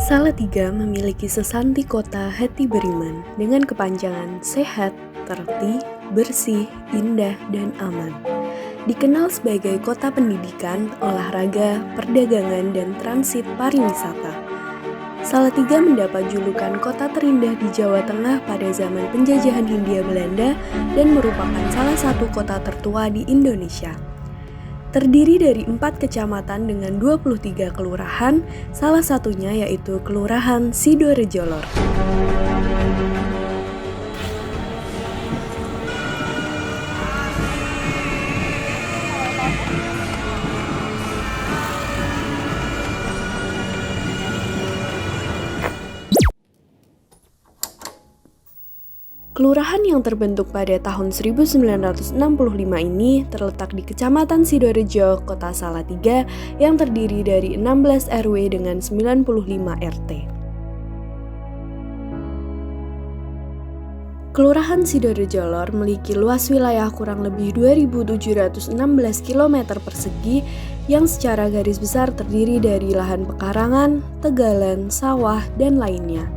Salatiga memiliki sesanti kota hati beriman dengan kepanjangan sehat, tertib, bersih, indah, dan aman. Dikenal sebagai kota pendidikan, olahraga, perdagangan, dan transit pariwisata. Salatiga mendapat julukan kota terindah di Jawa Tengah pada zaman penjajahan Hindia Belanda dan merupakan salah satu kota tertua di Indonesia. Terdiri dari 4 kecamatan dengan 23 kelurahan, salah satunya yaitu Kelurahan Sidorejolor. Kelurahan yang terbentuk pada tahun 1965 ini terletak di Kecamatan Sidorejo, Kota Salatiga yang terdiri dari 16 RW dengan 95 RT. Kelurahan Sidorejolor memiliki luas wilayah kurang lebih 2.716 km persegi yang secara garis besar terdiri dari lahan pekarangan, tegalan, sawah, dan lainnya.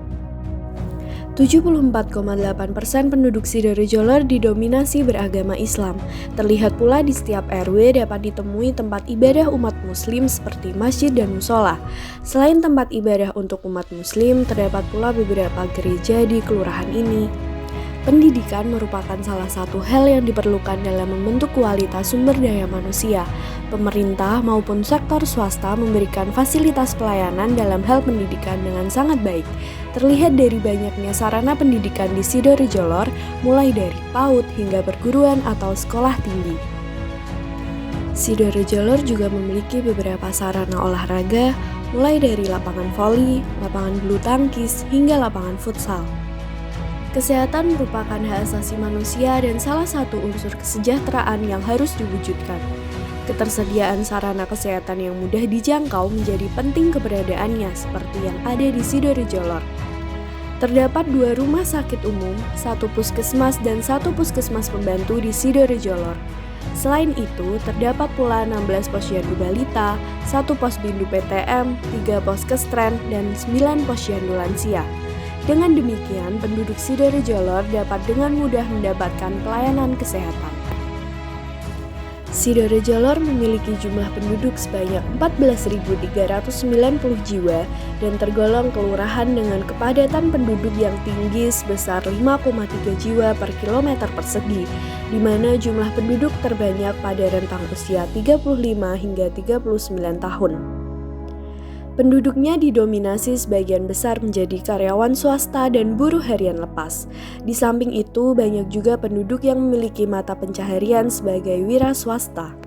74,8% penduduk Sidorejolor didominasi beragama Islam. Terlihat pula di setiap RW dapat ditemui tempat ibadah umat muslim seperti masjid dan musola. Selain tempat ibadah untuk umat muslim, terdapat pula beberapa gereja di kelurahan ini. Pendidikan merupakan salah satu hal yang diperlukan dalam membentuk kualitas sumber daya manusia. Pemerintah maupun sektor swasta memberikan fasilitas pelayanan dalam hal pendidikan dengan sangat baik. Terlihat dari banyaknya sarana pendidikan di Sidorejolor, mulai dari PAUD hingga perguruan atau sekolah tinggi. Sidorejolor juga memiliki beberapa sarana olahraga, mulai dari lapangan voli, lapangan bulu tangkis, hingga lapangan futsal. Kesehatan merupakan hak asasi manusia dan salah satu unsur kesejahteraan yang harus diwujudkan. Ketersediaan sarana kesehatan yang mudah dijangkau menjadi penting keberadaannya seperti yang ada di Sidorejolor. Terdapat 2 rumah sakit umum, 1 puskesmas dan 1 puskesmas pembantu di Sidorejolor. Selain itu, terdapat pula 16 posyandu balita, 1 posbindu PTM, 3 poskestren, dan 9 posyandu lansia. Dengan demikian, penduduk Sidorejolor dapat dengan mudah mendapatkan pelayanan kesehatan. Sidorejolor memiliki jumlah penduduk sebanyak 14.390 jiwa dan tergolong kelurahan dengan kepadatan penduduk yang tinggi sebesar 5,3 jiwa per kilometer persegi, di mana jumlah penduduk terbanyak pada rentang usia 35 hingga 39 tahun. Penduduknya didominasi sebagian besar menjadi karyawan swasta dan buruh harian lepas. Di samping itu, banyak juga penduduk yang memiliki mata pencaharian sebagai wira swasta.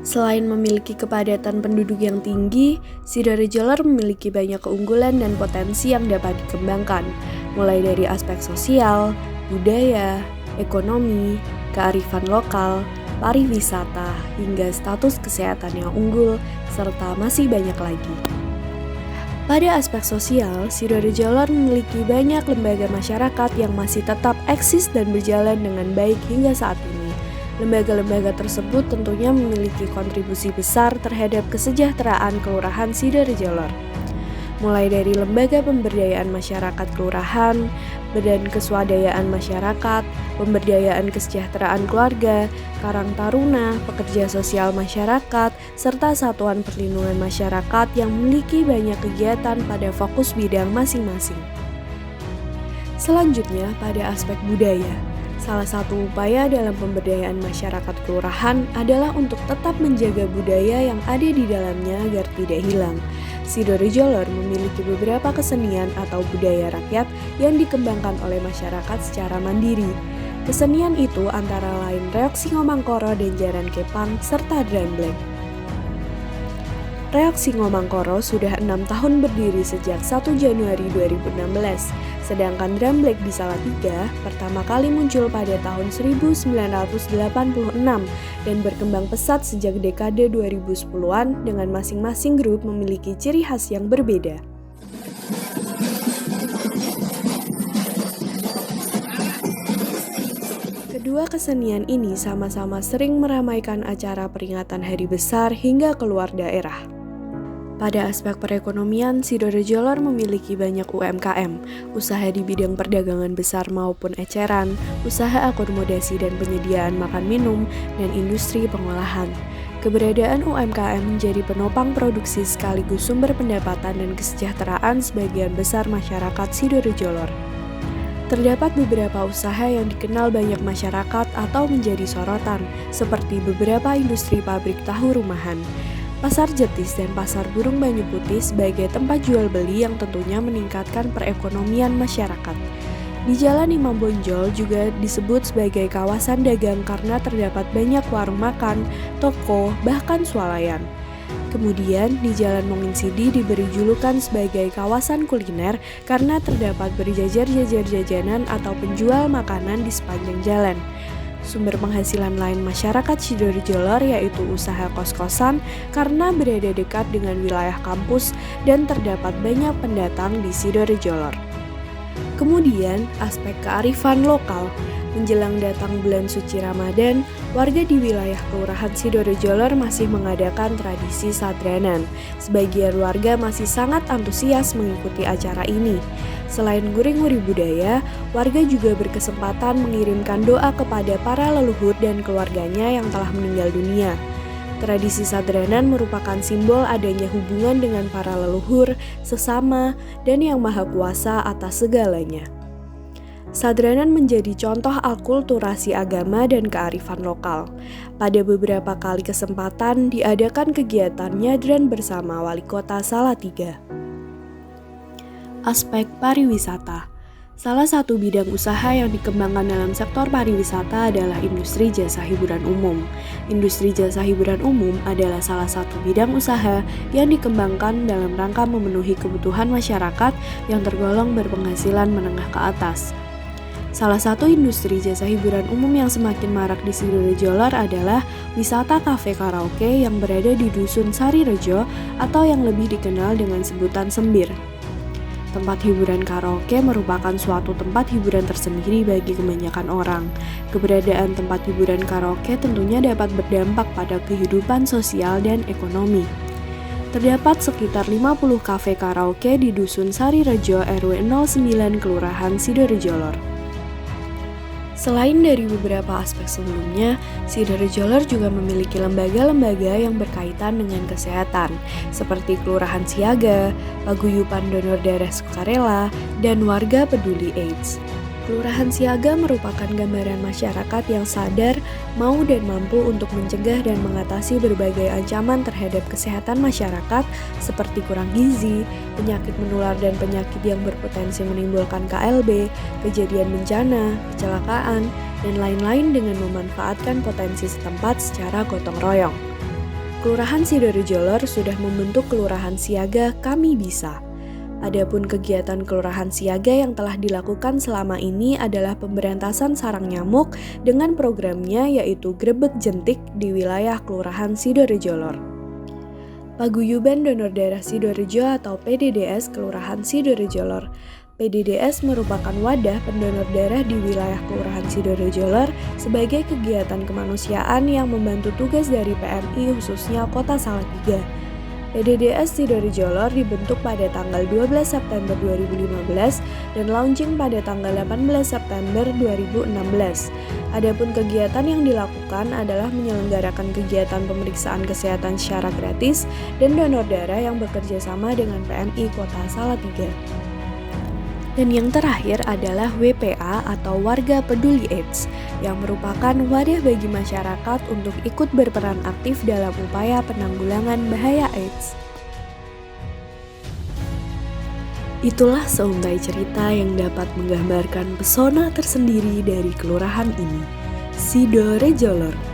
Selain memiliki kepadatan penduduk yang tinggi, Sidorejolor memiliki banyak keunggulan dan potensi yang dapat dikembangkan, mulai dari aspek sosial, budaya, ekonomi, kearifan lokal, pariwisata, hingga status kesehatan yang unggul, serta masih banyak lagi. Pada aspek sosial, Sidorejolor memiliki banyak lembaga masyarakat yang masih tetap eksis dan berjalan dengan baik hingga saat ini. Lembaga-lembaga tersebut tentunya memiliki kontribusi besar terhadap kesejahteraan Kelurahan Sidorejolor. Mulai dari lembaga pemberdayaan masyarakat kelurahan, badan keswadayaan masyarakat, pemberdayaan kesejahteraan keluarga, Karang Taruna, pekerja sosial masyarakat, serta satuan perlindungan masyarakat yang memiliki banyak kegiatan pada fokus bidang masing-masing. Selanjutnya, pada aspek budaya. Salah satu upaya dalam pemberdayaan masyarakat kelurahan adalah untuk tetap menjaga budaya yang ada di dalamnya agar tidak hilang. Sidorejolor memiliki beberapa kesenian atau budaya rakyat yang dikembangkan oleh masyarakat secara mandiri. Kesenian itu antara lain reok Singomangkoro dan Jaran Kepang serta Dramblek. Reok Singomangkoro sudah 6 tahun berdiri sejak 1 Januari 2016, sedangkan Dramblek di Salatiga pertama kali muncul pada tahun 1986 dan berkembang pesat sejak dekade 2010-an dengan masing-masing grup memiliki ciri khas yang berbeda. Kedua kesenian ini sama-sama sering meramaikan acara peringatan hari besar hingga keluar daerah. Pada aspek perekonomian, Sidoarjo memiliki banyak UMKM, usaha di bidang perdagangan besar maupun eceran, usaha akomodasi dan penyediaan makan minum, dan industri pengolahan. Keberadaan UMKM menjadi penopang produksi sekaligus sumber pendapatan dan kesejahteraan sebagian besar masyarakat Sidoarjo. Terdapat beberapa usaha yang dikenal banyak masyarakat atau menjadi sorotan, seperti beberapa industri pabrik tahu rumahan, Pasar Jetis dan Pasar Burung Banyu Putih sebagai tempat jual beli yang tentunya meningkatkan perekonomian masyarakat. Di Jalan Imam Bonjol juga disebut sebagai kawasan dagang karena terdapat banyak warung makan, toko, bahkan swalayan. Kemudian di Jalan Monginsidi diberi julukan sebagai kawasan kuliner karena terdapat berjajar-jajar jajanan atau penjual makanan di sepanjang jalan. Sumber penghasilan lain masyarakat Sidoarjo yaitu usaha kos-kosan karena berada dekat dengan wilayah kampus dan terdapat banyak pendatang di Sidoarjo. Kemudian, aspek kearifan lokal. Menjelang datang bulan suci Ramadan, warga di wilayah Kelurahan Sidoarjo masih mengadakan tradisi sadranan. Sebagian warga masih sangat antusias mengikuti acara ini. Selain nguri-nguri budaya, warga juga berkesempatan mengirimkan doa kepada para leluhur dan keluarganya yang telah meninggal dunia. Tradisi sadranan merupakan simbol adanya hubungan dengan para leluhur, sesama, dan Yang Maha Kuasa atas segalanya. Sadranan menjadi contoh akulturasi agama dan kearifan lokal. Pada beberapa kali kesempatan diadakan kegiatan nyadran bersama Wali Kota Salatiga. Aspek pariwisata. Salah satu bidang usaha yang dikembangkan dalam sektor pariwisata adalah industri jasa hiburan umum. Industri jasa hiburan umum adalah salah satu bidang usaha yang dikembangkan dalam rangka memenuhi kebutuhan masyarakat yang tergolong berpenghasilan menengah ke atas. Salah satu industri jasa hiburan umum yang semakin marak di Sidoarjo adalah wisata kafe karaoke yang berada di Dusun Sarirejo atau yang lebih dikenal dengan sebutan Sembir. Tempat hiburan karaoke merupakan suatu tempat hiburan tersendiri bagi kebanyakan orang. Keberadaan tempat hiburan karaoke tentunya dapat berdampak pada kehidupan sosial dan ekonomi. Terdapat sekitar 50 kafe karaoke di Dusun Sarirejo RW 09 Kelurahan Sidoarjo. Selain dari beberapa aspek sebelumnya, Sidoarjo juga memiliki lembaga-lembaga yang berkaitan dengan kesehatan, seperti Kelurahan Siaga, Paguyuban Donor Darah Sukarela, dan Warga Peduli AIDS. Kelurahan Siaga merupakan gambaran masyarakat yang sadar, mau dan mampu untuk mencegah dan mengatasi berbagai ancaman terhadap kesehatan masyarakat seperti kurang gizi, penyakit menular dan penyakit yang berpotensi menimbulkan KLB, kejadian bencana, kecelakaan, dan lain-lain dengan memanfaatkan potensi setempat secara gotong royong. Kelurahan Sidoarjo sudah membentuk Kelurahan Siaga Kami Bisa. Adapun kegiatan Kelurahan Siaga yang telah dilakukan selama ini adalah pemberantasan sarang nyamuk dengan programnya yaitu Grebeg Jentik di wilayah Kelurahan Sidoarjo. Paguyuban Donor Darah Sidoarjo atau PDDS Kelurahan Sidoarjo. PDDS merupakan wadah pendonor darah di wilayah Kelurahan Sidoarjo sebagai kegiatan kemanusiaan yang membantu tugas dari PMI khususnya Kota Salatiga. PDDS Sidoarjo dibentuk pada tanggal 12 September 2015 dan launching pada tanggal 18 September 2016. Adapun kegiatan yang dilakukan adalah menyelenggarakan kegiatan pemeriksaan kesehatan secara gratis dan donor darah yang bekerja sama dengan PMI Kota Salatiga. Dan yang terakhir adalah WPA atau Warga Peduli AIDS, yang merupakan wadah bagi masyarakat untuk ikut berperan aktif dalam upaya penanggulangan bahaya AIDS. Itulah seuntai cerita yang dapat menggambarkan pesona tersendiri dari kelurahan ini, Sidoarjo.